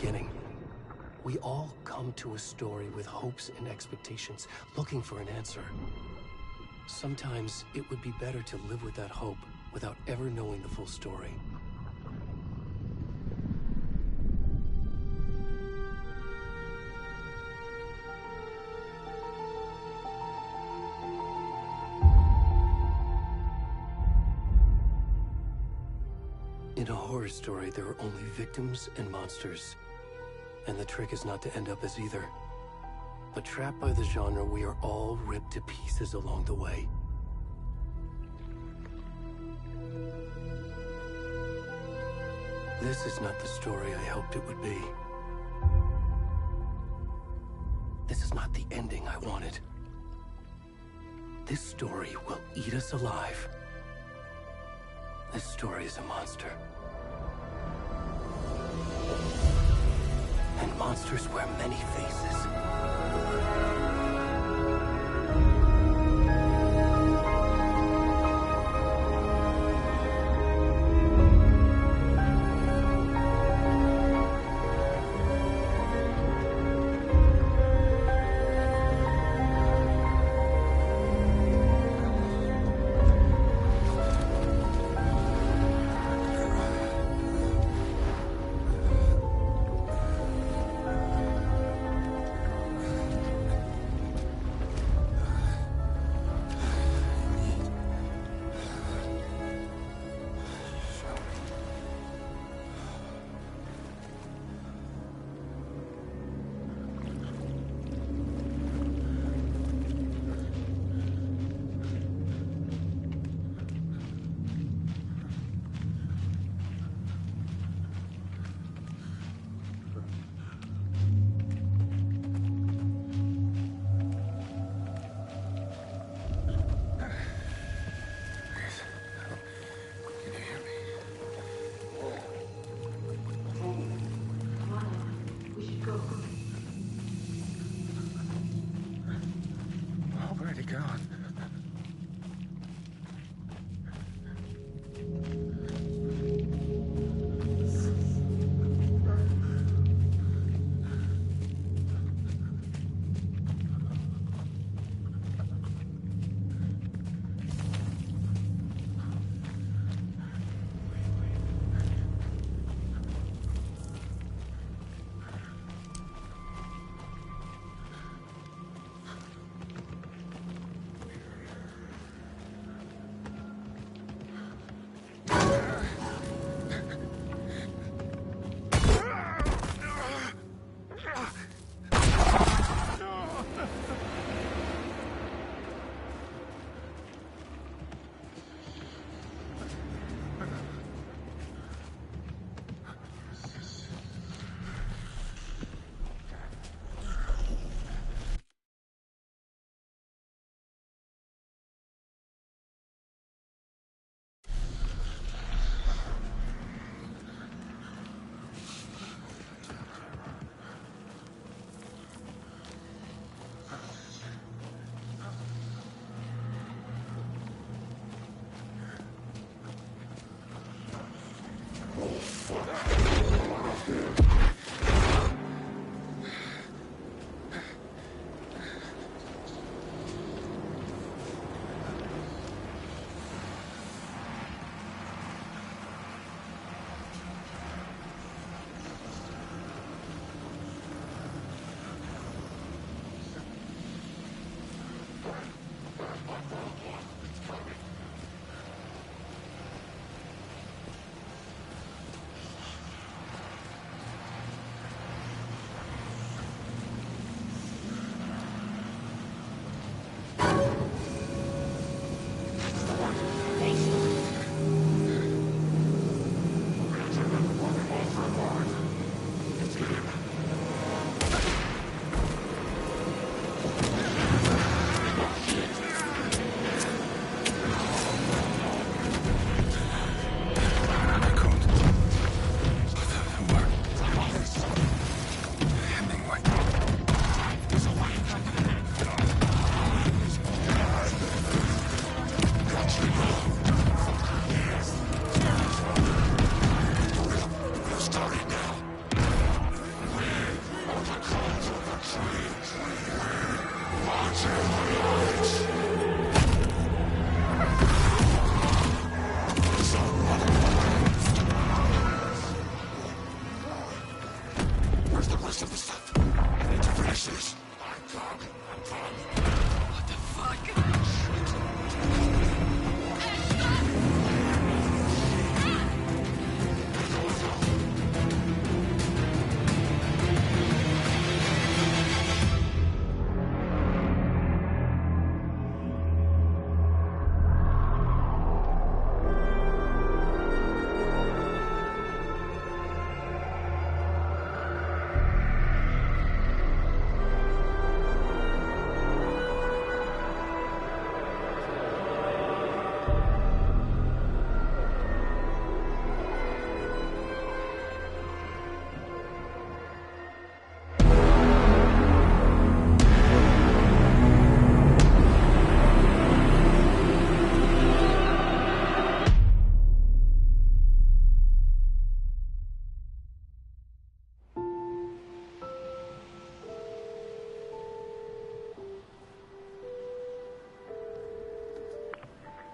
beginning. We all come to a story with hopes and expectations, looking for an answer. Sometimes it would be better to live with that hope without ever knowing the full story. In a horror story, there are only victims and monsters. And the trick is not to end up as either. But trapped by the genre, we are all ripped to pieces along the way. This is not the story I hoped it would be. This is not the ending I wanted. This story will eat us alive. This story is a monster. And monsters wear many faces.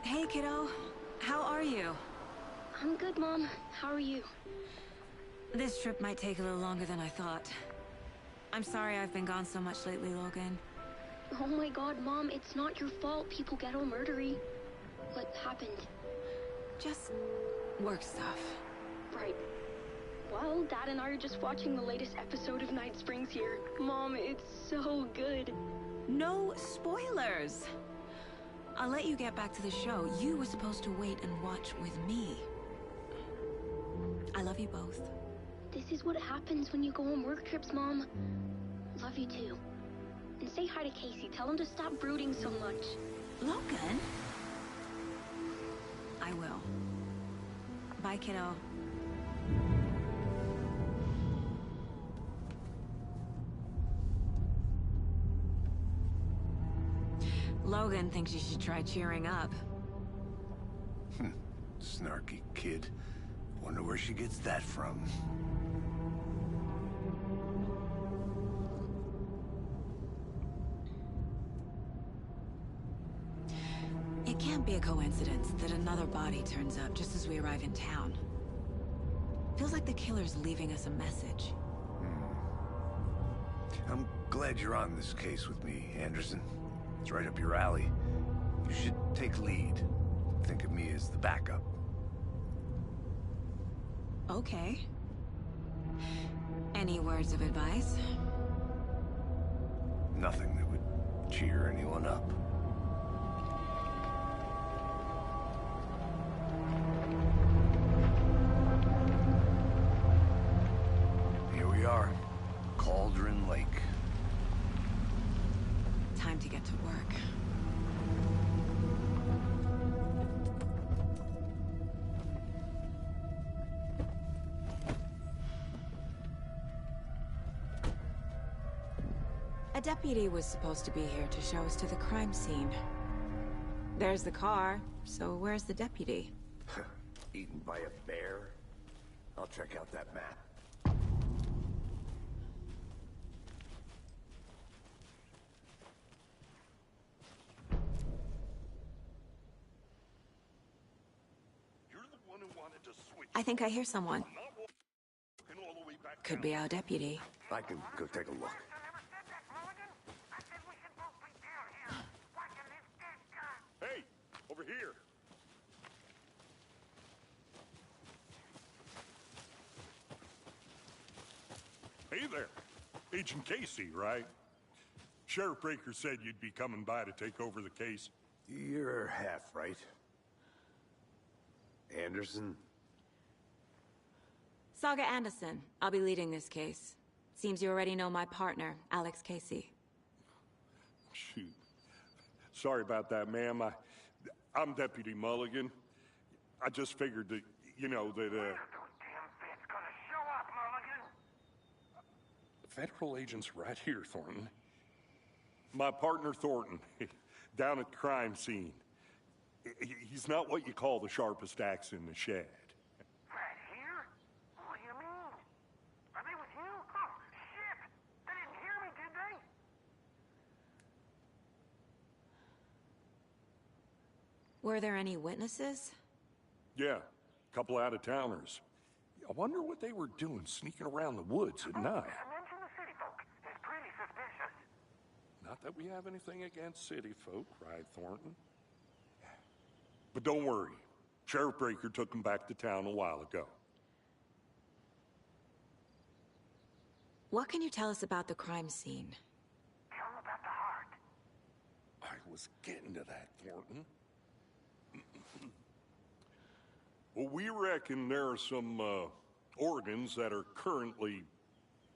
Hey, kiddo. How are you? I'm good, Mom. How are you? This trip might take a little longer than I thought. I'm sorry I've been gone so much lately, Logan. Oh my god, Mom, it's not your fault people get all murdery. What happened? Just work stuff. Right. Well, Dad and I are just watching the latest episode of Night Springs here. Mom, it's so good. No spoilers! I'll let you get back to the show. You were supposed to wait and watch with me. I love you both. This is what happens when you go on work trips, Mom. Love you too. And say hi to Casey. Tell him to stop brooding so much. Logan? I will. Bye, kiddo. Logan thinks you should try cheering up. Snarky kid. Wonder where she gets that from. It can't be a coincidence that another body turns up just as we arrive in town. Feels like the killer's leaving us a message. I'm glad you're on this case with me, Anderson. It's right up your alley. You should take lead. Think of me as the backup. Okay. Any words of advice? Nothing that would cheer anyone up. Here we are. Cauldron Lake. Time to get to work. A deputy was supposed to be here to show us to the crime scene. There's the car, so where's the deputy? Eaten by a bear? I'll check out that map. I think I hear someone. Could be our deputy. I can go take a look. Hey, over here. Hey there. Agent Casey, right? Sheriff Breaker said you'd be coming by to take over the case. You're half right. Anderson? Saga Anderson. I'll be leading this case. Seems you already know my partner, Alex Casey. Shoot. Sorry about that, ma'am. I'm Deputy Mulligan. I just figured that, you know, that, Federal agent's right here, Thornton. My partner, Thornton, down at the crime scene. He's not what you call the sharpest axe in the shed. Right here? What do you mean? Are they with you? Oh, shit! They didn't hear me, did they? Were there any witnesses? Yeah, a couple out-of-towners. I wonder what they were doing sneaking around the woods at night. Mention the city folk. It's pretty suspicious. Not that we have anything against city folk, cried Thornton. But don't worry. Sheriff Breaker took them back to town a while ago. What can you tell us about the crime scene? Tell them about the heart. I was getting to that, Thornton. Well, we reckon there are some organs that are currently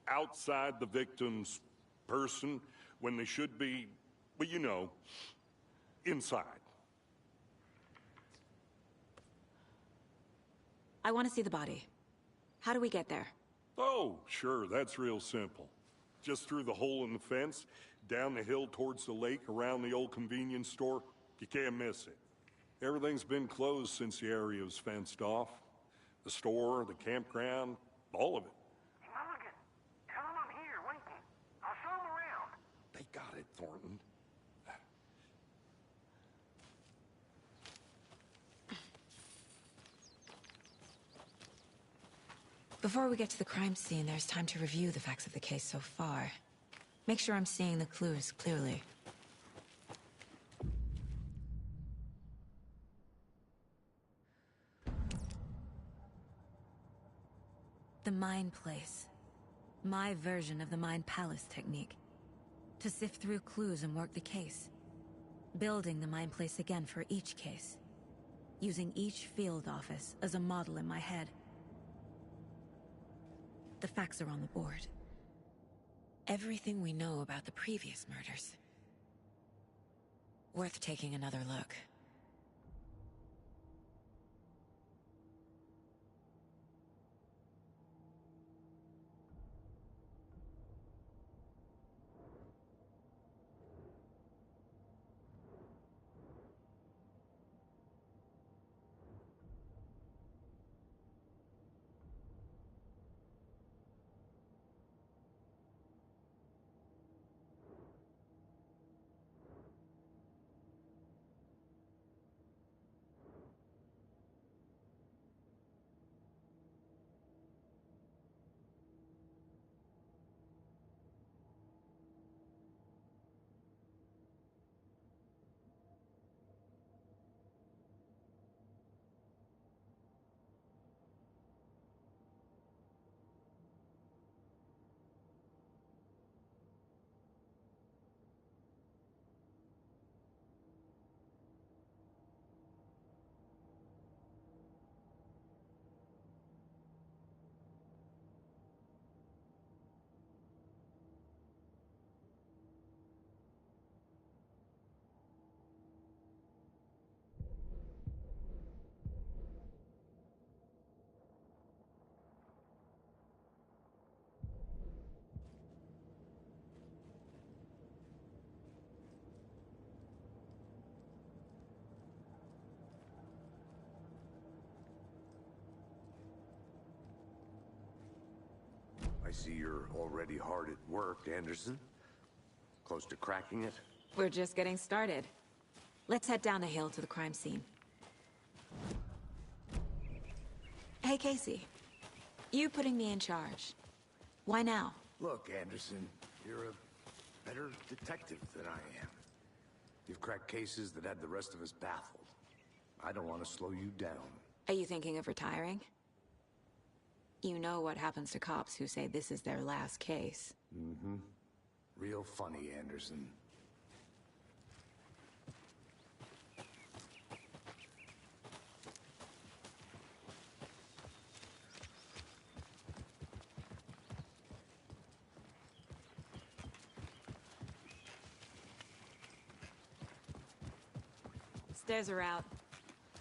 outside the victim's person when they should be, well, you know, inside. I want to see the body. How do we get there? Oh, sure, that's real simple. Just through the hole in the fence, down the hill towards the lake, around the old convenience store. You can't miss it. Everything's been closed since the area was fenced off. The store, the campground, all of it. Mulligan, tell them I'm here, waiting. I'll show them around. They got it, Thornton. Before we get to the crime scene, there's time to review the facts of the case so far. Make sure I'm seeing the clues clearly. The Mind Place. My version of the Mind Palace technique. To sift through clues and work the case. Building the Mind Place again for each case. Using each field office as a model in my head. The facts are on the board. Everything we know about the previous murders. Worth taking another look. I see you're already hard at work, Anderson. Close to cracking it? We're just getting started. Let's head down the hill to the crime scene. Hey, Casey. You putting me in charge. Why now? Look, Anderson, you're a better detective than I am. You've cracked cases that had the rest of us baffled. I don't want to slow you down. Are you thinking of retiring? You know what happens to cops who say this is their last case. Mm-hmm. Real funny, Anderson. Stairs are out.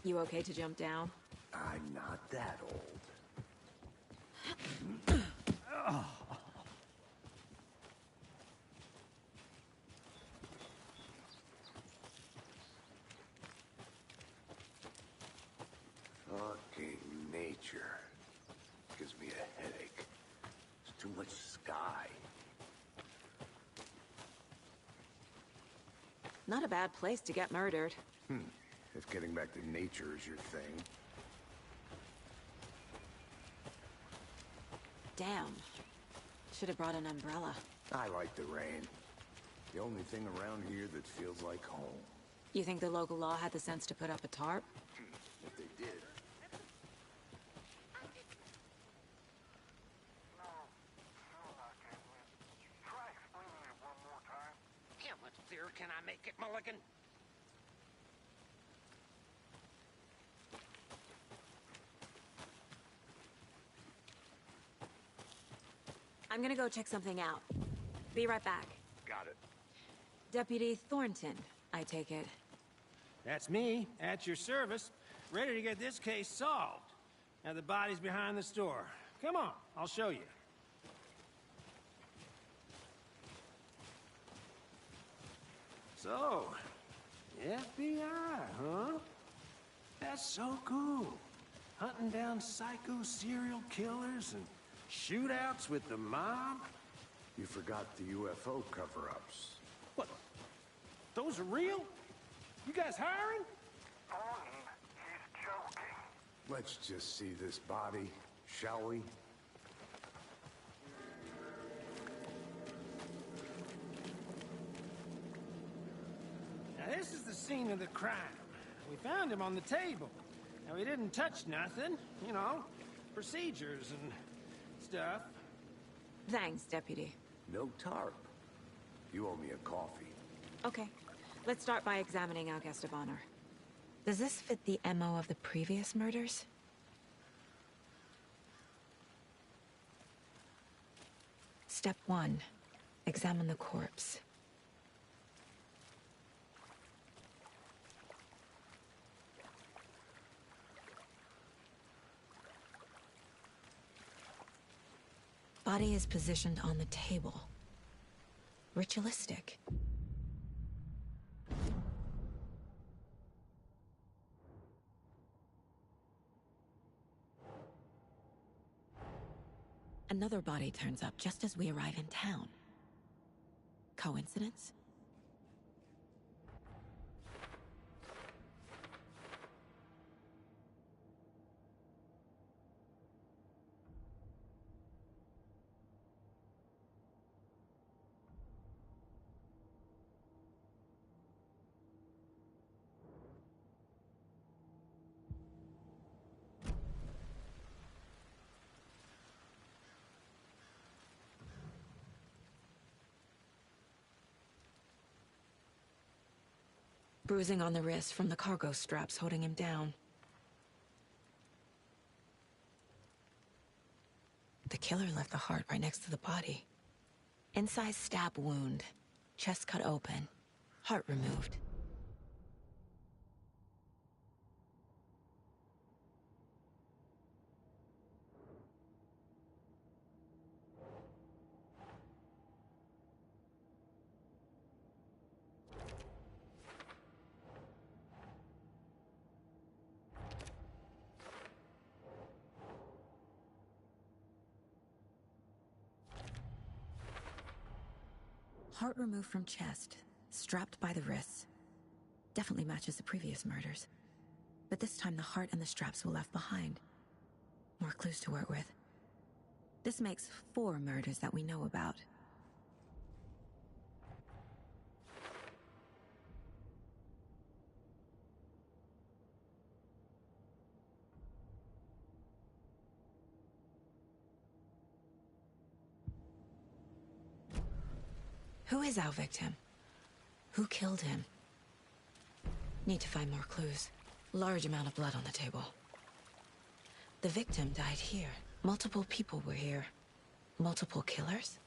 You okay to jump down? I'm not that old. Fucking nature. Gives me a headache. There's too much sky. Not a bad place to get murdered. If getting back to nature is your thing. Damn. Should have brought an umbrella. I like the rain. The only thing around here that feels like home. You think the local law had the sense to put up a tarp? If they did. No, I can't win. Try explaining it one more time. How much clearer can I make it, Mulligan? I'm gonna go check something out. Be right back. Got it. Deputy Thornton, I take it. That's me, at your service, ready to get this case solved. Now the body's behind the store. Come on, I'll show you. So, FBI, huh? That's so cool. Hunting down psycho serial killers and shootouts with the mob? You forgot the UFO cover-ups. What? Those are real? You guys hiring? Thornton, he's joking. Let's just see this body, shall we? scene of the crime. We found him on the table. Now, he didn't touch nothing, you know, procedures and stuff. Thanks, Deputy. No tarp. You owe me a coffee. Okay, let's start by examining our guest of honor. Does this fit the MO of the previous murders? Step 1. Examine the corpse. Body is positioned on the table. Ritualistic. Another body turns up just as we arrive in town. Coincidence? Bruising on the wrist from the cargo straps holding him down. The killer left the heart right next to the body. Inside stab wound, chest cut open, heart removed. Heart removed from chest, strapped by the wrists. Definitely matches the previous murders. But this time the heart and the straps were left behind. More clues to work with. This makes 4 murders that we know about. Who is our victim? Who killed him? Need to find more clues. Large amount of blood on the table. The victim died here. Multiple people were here. Multiple killers?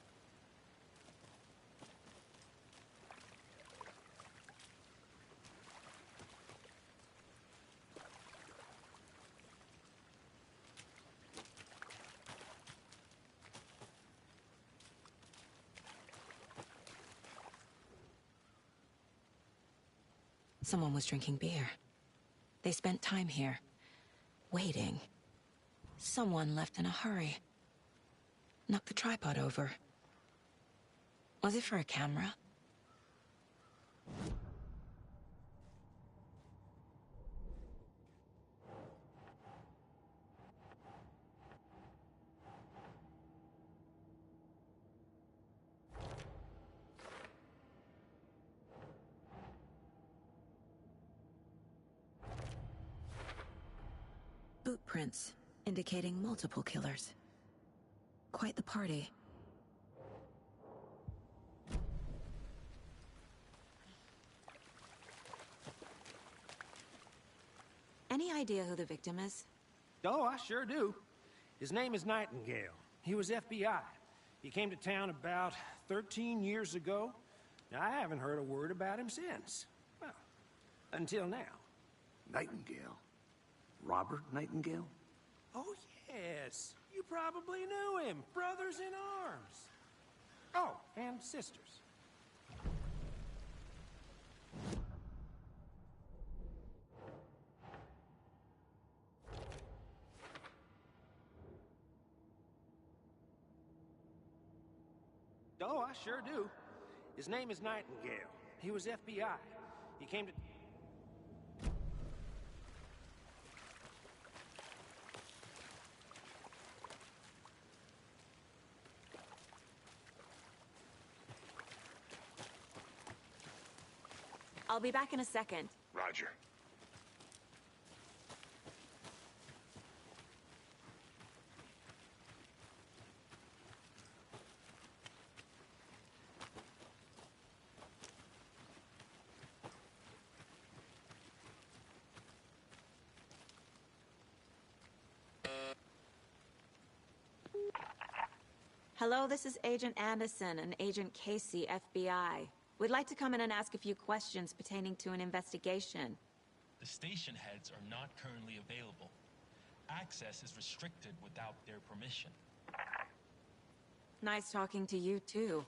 Someone was drinking beer. They spent time here, waiting. Someone left in a hurry. Knocked the tripod over. Was it for a camera? Boot prints, indicating multiple killers. Quite the party. Any idea who the victim is? Oh, I sure do. His name is Nightingale. He was FBI. He came to town about 13 years ago. Now, I haven't heard a word about him since. Well, until now. Nightingale? Robert Nightingale? Oh, yes. You probably knew him. Brothers in arms. Oh, and sisters. Oh, I sure do. His name is Nightingale. He was FBI. He came to... I'll be back in a second. Roger. Hello, this is Agent Anderson and Agent Casey, FBI. We'd like to come in and ask a few questions pertaining to an investigation. The station heads are not currently available. Access is restricted without their permission. Nice talking to you, too.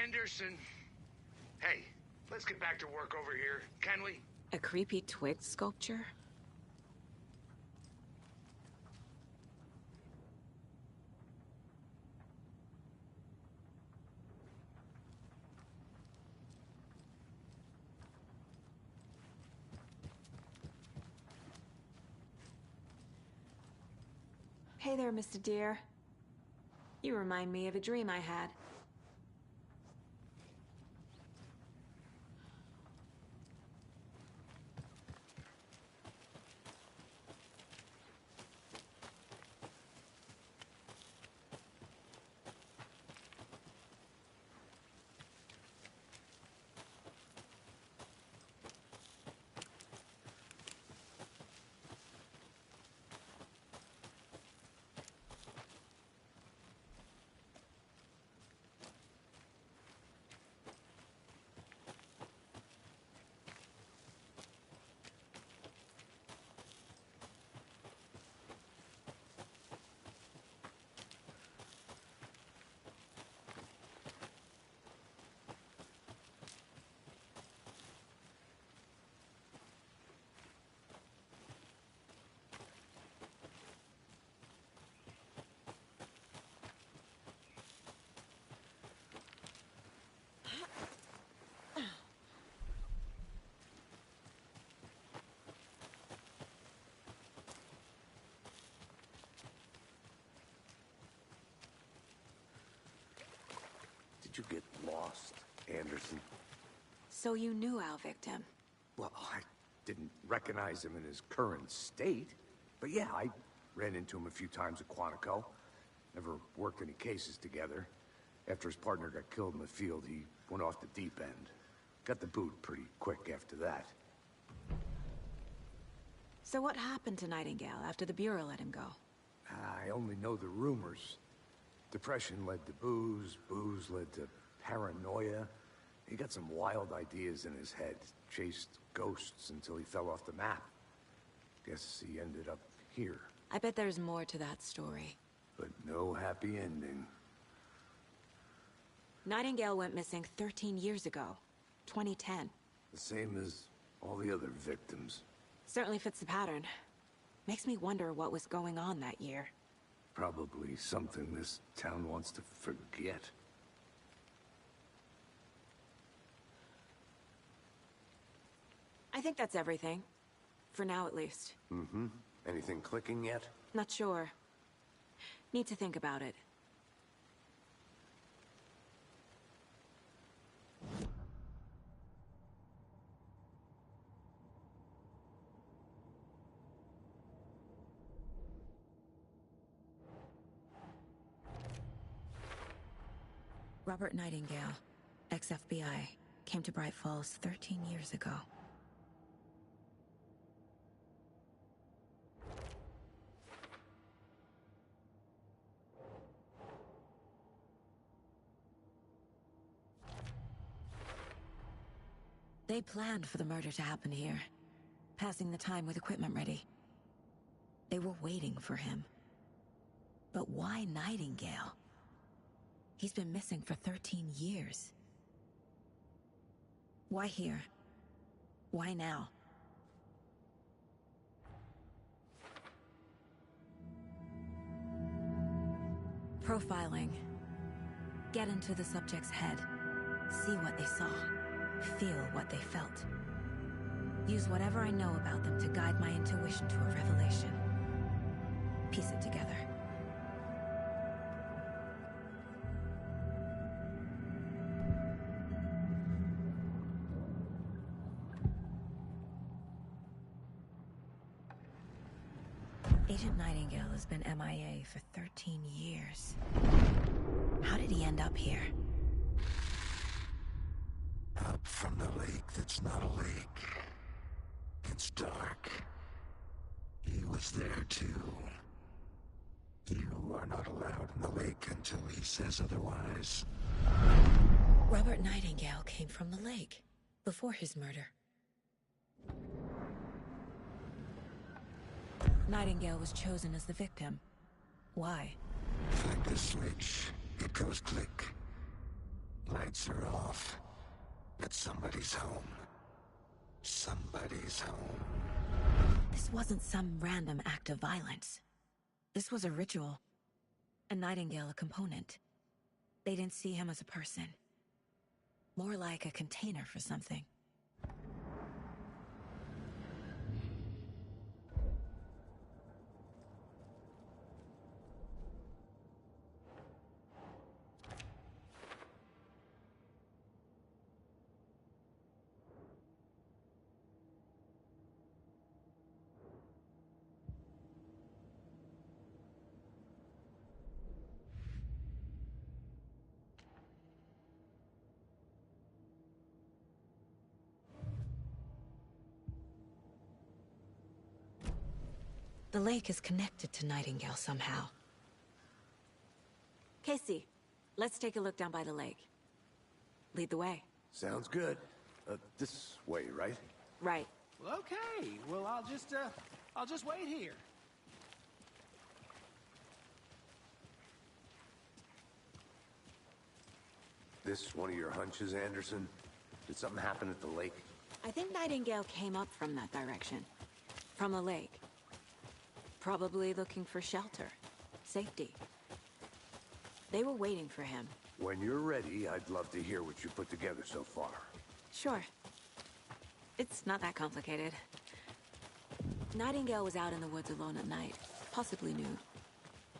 Anderson. Hey, let's get back to work over here, can we? A creepy twig sculpture? Hey there, Mr. Deer. You remind me of a dream I had. Did you get lost, Anderson? So you knew our victim? Well, I didn't recognize him in his current state. But yeah, I ran into him a few times at Quantico. Never worked any cases together. After his partner got killed in the field, he went off the deep end. Got the boot pretty quick after that. So what happened to Nightingale after the Bureau let him go? I only know the rumors. Depression led to booze, booze led to paranoia. He got some wild ideas in his head, chased ghosts until he fell off the map. Guess he ended up here. I bet there's more to that story. But no happy ending. Nightingale went missing 13 years ago, 2010. The same as all the other victims. Certainly fits the pattern. Makes me wonder what was going on that year. Probably something this town wants to forget. I think that's everything. For now, at least. Mm-hmm. Anything clicking yet? Not sure. Need to think about it. Robert Nightingale, ex-FBI, came to Bright Falls 13 years ago. They planned for the murder to happen here, passing the time with equipment ready. They were waiting for him. But why Nightingale? He's been missing for 13 years. Why here? Why now? Profiling. Get into the subject's head. See what they saw. Feel what they felt. Use whatever I know about them to guide my intuition to a revelation. Piece it together. Agent Nightingale has been MIA for 13 years. How did he end up here? Up from the lake that's not a lake. It's dark. He was there too. You are not allowed in the lake until he says otherwise. Robert Nightingale came from the lake, before his murder. Nightingale was chosen as the victim. Why? Flick the switch. It goes click. Lights are off. But somebody's home. Somebody's home. This wasn't some random act of violence. This was a ritual. And Nightingale a component. They didn't see him as a person. More like a container for something. The lake is connected to Nightingale somehow. Casey, let's take a look down by the lake. Lead the way. Sounds good. This way, right? Right. Well, okay. Well, I'll just wait here. This one of your hunches, Anderson? Did something happen at the lake? I think Nightingale came up from that direction. From the lake. Probably looking for shelter. Safety. They were waiting for him. When you're ready, I'd love to hear what you put together so far. Sure. It's not that complicated. Nightingale was out in the woods alone at night. Possibly nude.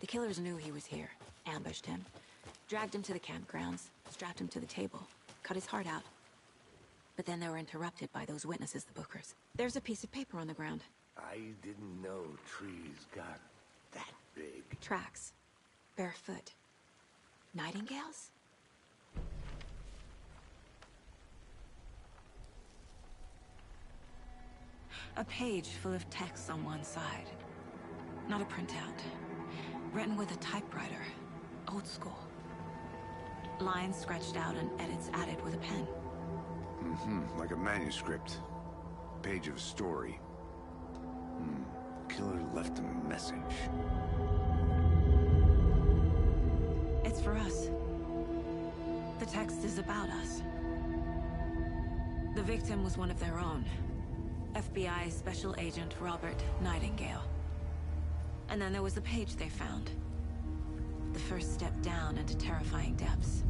The killers knew he was here. Ambushed him. Dragged him to the campgrounds. Strapped him to the table. Cut his heart out. But then they were interrupted by those witnesses, the Bookers. There's a piece of paper on the ground. I didn't know trees got that big. Tracks. Barefoot. Nightingales? A page full of text on one side. Not a printout. Written with a typewriter. Old school. Lines scratched out and edits added with a pen. Mm-hmm, like a manuscript. Page of a story. Killer left a message. It's for us. The text is about us. The victim was one of their own. FBI Special Agent Robert Nightingale. And then there was the page they found. The first step down into terrifying depths.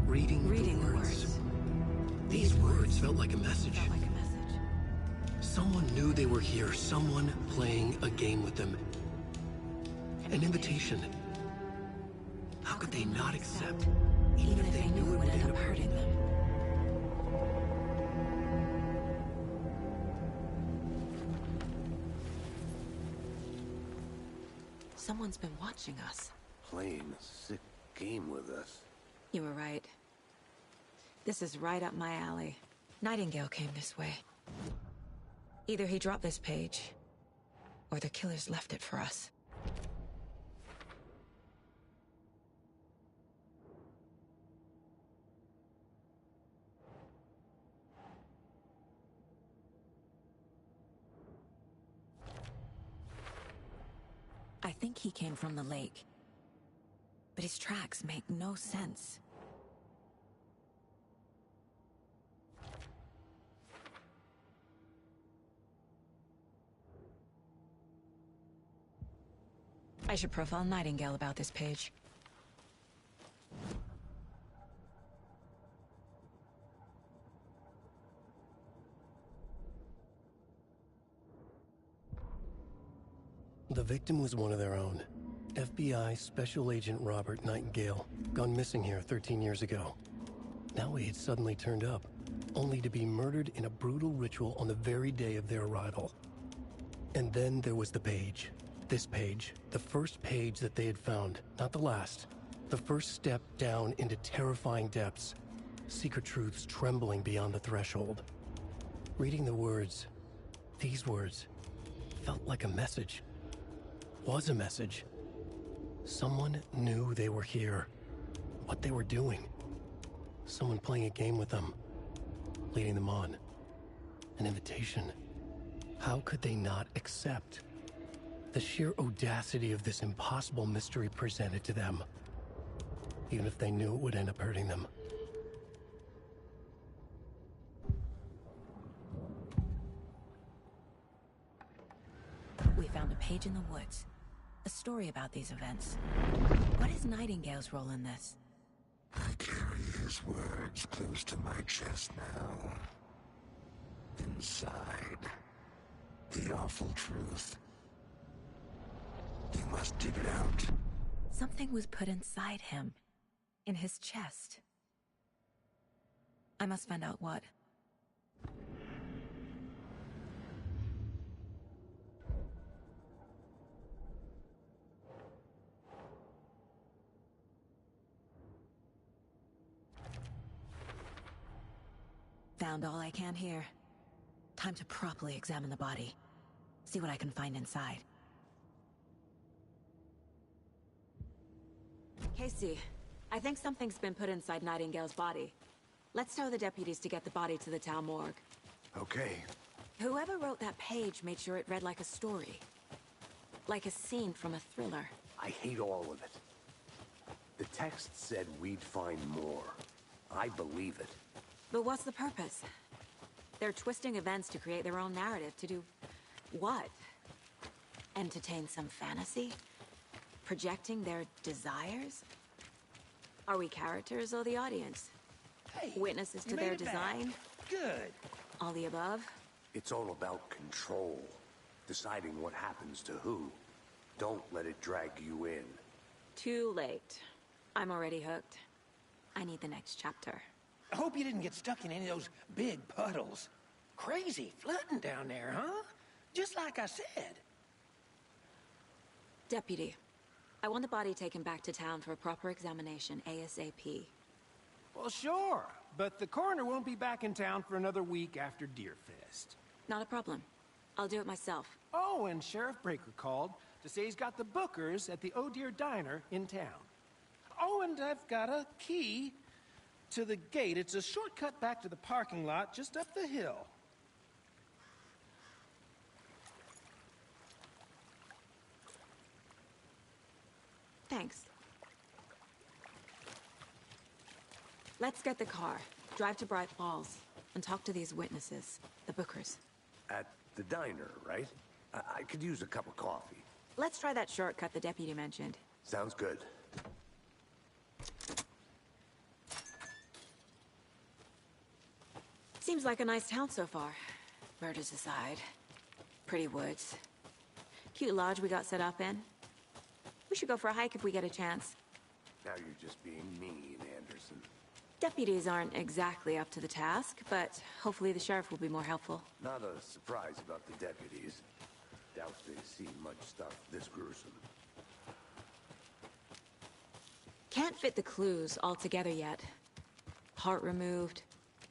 Reading the words. These words felt like a message. Felt like a message. Someone knew they were here. Someone playing a game with them. An invitation. How could they not accept, even if they knew it would end up hurting them? Someone's been watching us. Playing a sick game with us. You were right. This is right up my alley. Nightingale came this way. Either he dropped this page, or the killers left it for us. I think he came from the lake. But his tracks make no sense. I should profile Nightingale about this page. The victim was one of their own. FBI Special Agent Robert Nightingale, gone missing here 13 years ago. Now he had suddenly turned up, only to be murdered in a brutal ritual on the very day of their arrival. And then there was the page. This page, the first page that they had found, not the last. The first step down into terrifying depths. Secret truths trembling beyond the threshold. Reading the words, these words, felt like a message. Was a message. Someone knew they were here. What they were doing. Someone playing a game with them. Leading them on. An invitation. How could they not accept? The sheer audacity of this impossible mystery presented to them. Even if they knew it would end up hurting them. We found a page in the woods. A story about these events. What is Nightingale's role in this? I carry his words close to my chest now. Inside, the awful truth. You must dig it out. Something was put inside him. In his chest. I must find out what. Found all I can here. Time to properly examine the body. See what I can find inside. Casey, I think something's been put inside Nightingale's body. Let's tell the deputies to get the body to the town morgue. Okay. Whoever wrote that page made sure it read like a story. Like a scene from a thriller. I hate all of it. The text said we'd find more. I believe it. But what's the purpose? They're twisting events to create their own narrative. To do what? Entertain some fantasy? Projecting their desires? Are we characters or the audience? Hey, witnesses to their design? Good. All the above? It's all about control. Deciding what happens to who. Don't let it drag you in. Too late. I'm already hooked. I need the next chapter. I hope you didn't get stuck in any of those big puddles. Crazy flooding down there, huh? Just like I said. Deputy, I want the body taken back to town for a proper examination, ASAP. Well, sure. But the coroner won't be back in town for another week after Deerfest. Not a problem. I'll do it myself. Oh, and Sheriff Breaker called to say he's got the Bookers at the Oh Dear Diner in town. Oh, and I've got a key to the gate. It's a shortcut back to the parking lot just up the hill. Thanks. Let's get the car, drive to Bright Falls, and talk to these witnesses, the Bookers. At the diner, right? I could use a cup of coffee. Let's try that shortcut the deputy mentioned. Sounds good. Seems like a nice town so far. Murders aside. Pretty woods. Cute lodge we got set up in. We should go for a hike if we get a chance. Now you're just being mean, Anderson. Deputies aren't exactly up to the task, but hopefully the sheriff will be more helpful. Not a surprise about the deputies. Doubt they've seen much stuff this gruesome. Can't fit the clues all together yet. Heart removed,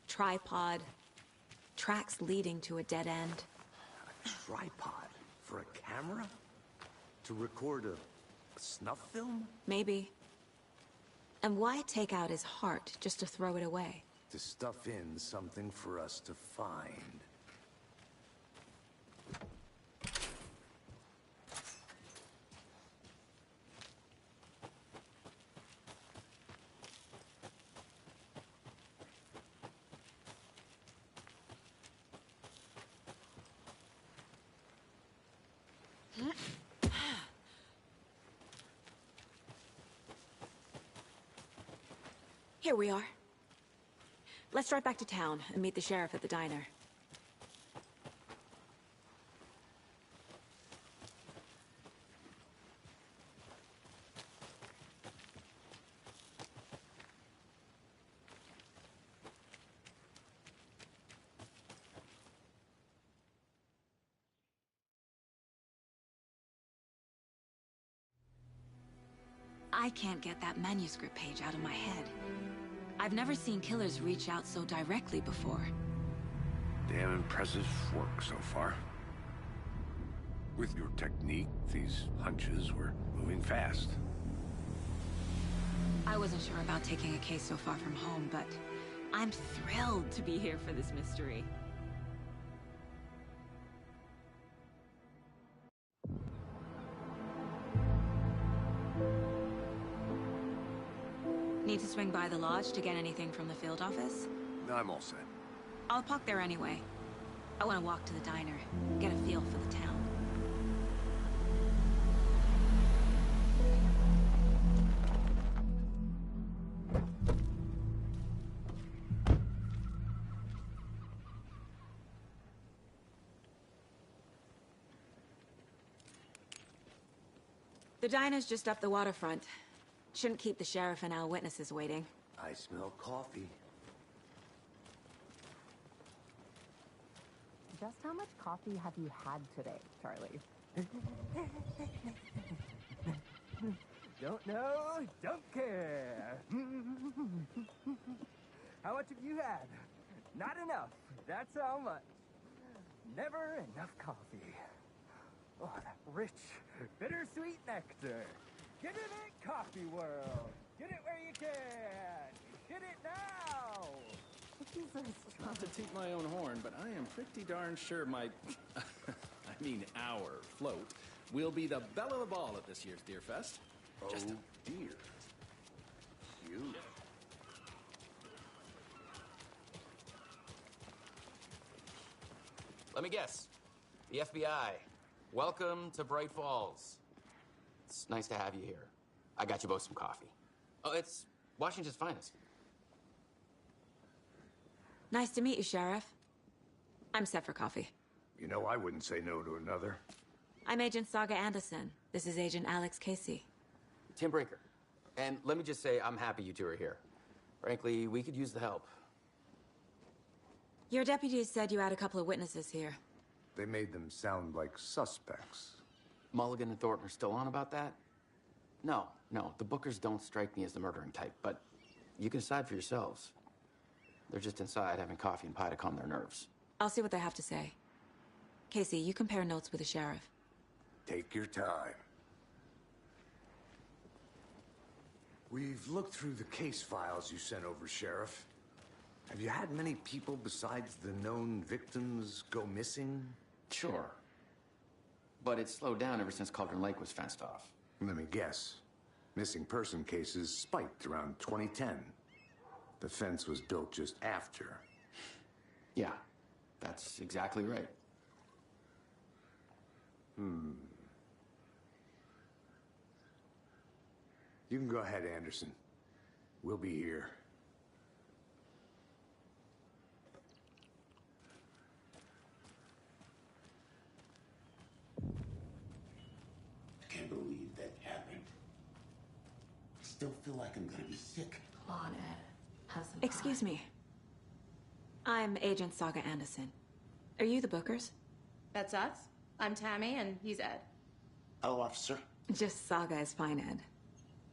tripod, tracks leading to a dead end. A tripod? For a camera? To record a snuff film? Maybe. And why take out his heart just to throw it away? To stuff in something for us to find. Here we are. Let's drive back to town and meet the sheriff at the diner. I can't get that manuscript page out of my head. I've never seen killers reach out so directly before. Damn impressive work so far. With your technique, these hunches were moving fast. I wasn't sure about taking a case so far from home, but I'm thrilled to be here for this mystery. Need to swing by the lodge to get anything from the field office? No, I'm all set. I'll park there anyway. I want to walk to the diner, get a feel for the town. The diner's just up the waterfront. Shouldn't keep the sheriff and our witnesses waiting. I smell coffee. Just how much coffee have you had today, Charlie? Don't know, don't care. How much have you had? Not enough. That's how much. Never enough coffee. Oh, that rich, bittersweet nectar. Get in it, Coffee World. Get it where you can. Get it now. Not to toot my own horn, but I am pretty darn sure my, our float will be the belle of the ball at this year's Deer Fest. Oh, dear. You. Let me guess. The FBI. Welcome to Bright Falls. It's nice to have you here. I got you both some coffee. Oh, it's Washington's finest. Nice to meet you, Sheriff. I'm set for coffee. You know, I wouldn't say no to another. I'm Agent Saga Anderson. This is Agent Alex Casey. Tim Breaker. And let me just say, I'm happy you two are here. Frankly, we could use the help. Your deputies said you had a couple of witnesses here. They made them sound like suspects. Mulligan and Thornton are still on about that? No, the Bookers don't strike me as the murdering type, but you can decide for yourselves. They're just inside having coffee and pie to calm their nerves. I'll see what they have to say. Casey, you compare notes with the sheriff. Take your time. We've looked through the case files you sent over, Sheriff. Have you had many people besides the known victims go missing? Sure. But it's slowed down ever since Cauldron Lake was fenced off. Let me guess. Missing person cases spiked around 2010. The fence was built just after. Yeah, that's exactly right. You can go ahead, Anderson. We'll be here. I can't believe that happened. I still feel like I'm gonna be sick. Come on, Ed. Have some Excuse me. I'm Agent Saga Anderson. Are you the Bookers? That's us. I'm Tammy, and he's Ed. Hello, officer. Just Saga is fine, Ed.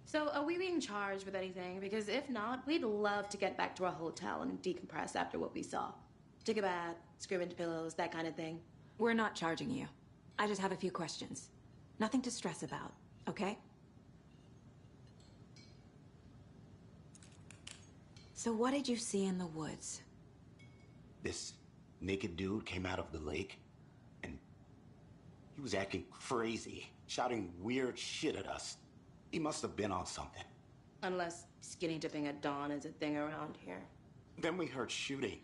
So, are we being charged with anything? Because if not, we'd love to get back to our hotel and decompress after what we saw. Take a bath, scream into pillows, that kind of thing. We're not charging you. I just have a few questions. Nothing to stress about, okay? So what did you see in the woods? This naked dude came out of the lake, and he was acting crazy, shouting weird shit at us. He must have been on something. Unless skinny dipping at dawn is a thing around here. Then we heard shooting.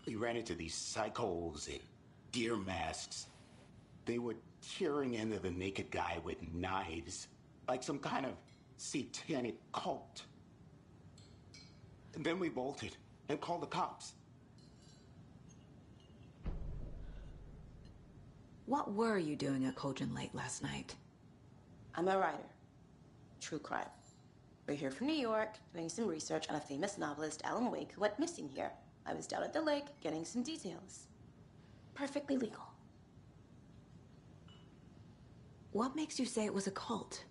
We ran into these psychos in deer masks. They were tearing into the naked guy with knives, like some kind of satanic cult. And then we bolted and called the cops. What were you doing at Cauldron Lake last night? I'm a writer. True crime. We're here from New York, doing some research on a famous novelist, Alan Wake, who went missing here. I was down at the lake, getting some details. Perfectly legal. What makes you say it was a cult?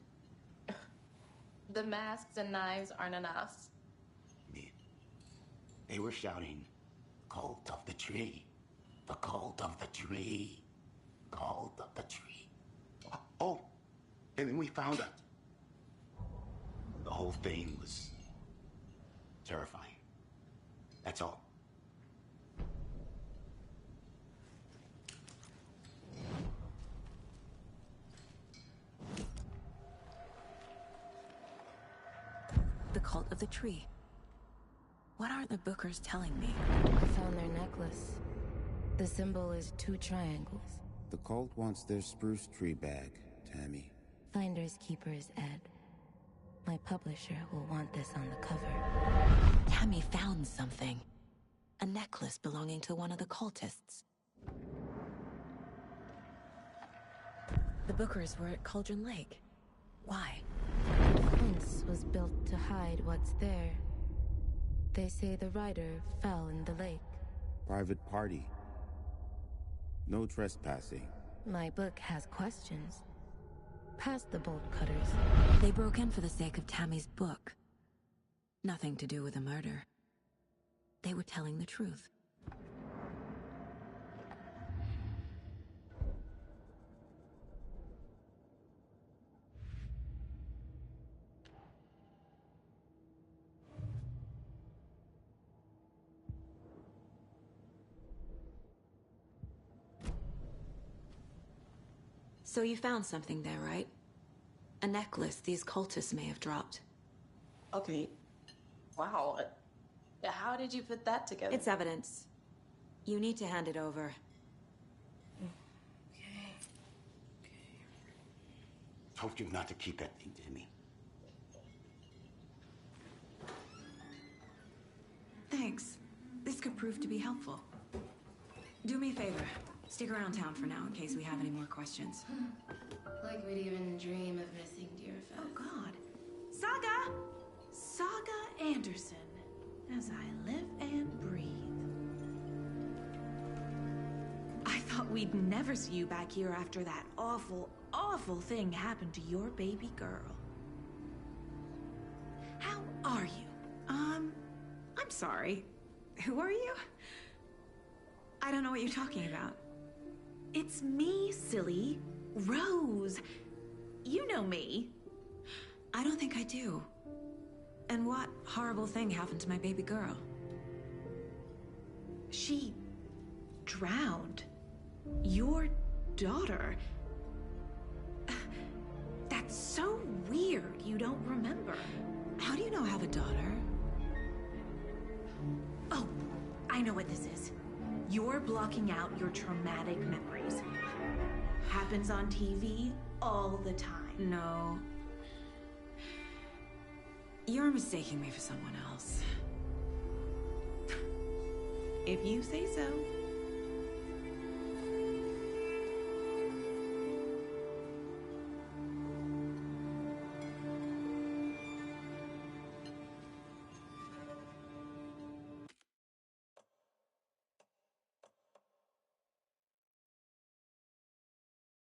The masks and knives aren't enough. They were shouting, "Cult of the tree. The cult of the tree. Cult of the tree." Oh, and then we found it. The whole thing was terrifying. That's all. The cult of the tree. What are the Bookers telling me? I found their necklace. The symbol is 2 triangles. The cult wants their spruce tree bag, Tammy. Finders keepers, Ed. My publisher will want this on the cover. Tammy found something. A necklace belonging to one of the cultists. The Bookers were at Cauldron Lake. Why? The fence was built to hide what's there. They say the rider fell in the lake. Private party. No trespassing. My book has questions. Past the bolt cutters. They broke in for the sake of Tammy's book. Nothing to do with the murder. They were telling the truth. So you found something there, right? A necklace these cultists may have dropped. Okay. Wow. How did you put that together? It's evidence. You need to hand it over. Told you not to keep that thing, Tammy. Thanks. This could prove to be helpful. Do me a favor. Stick around town for now in case we have any more questions. Like we'd even dream of missing dear Fez. Oh, God. Saga! Saga Anderson. As I live and breathe. I thought we'd never see you back here after that awful, awful thing happened to your baby girl. How are you? I'm sorry. Who are you? I don't know what you're talking about. It's me, silly. Rose. You know me. I don't think I do. And what horrible thing happened to my baby girl? She drowned. Your daughter. That's so weird you don't remember. How do you know I have a daughter? Oh, I know what this is. You're blocking out your traumatic memories. Happens on TV all the time. No. You're mistaking me for someone else. If you say so.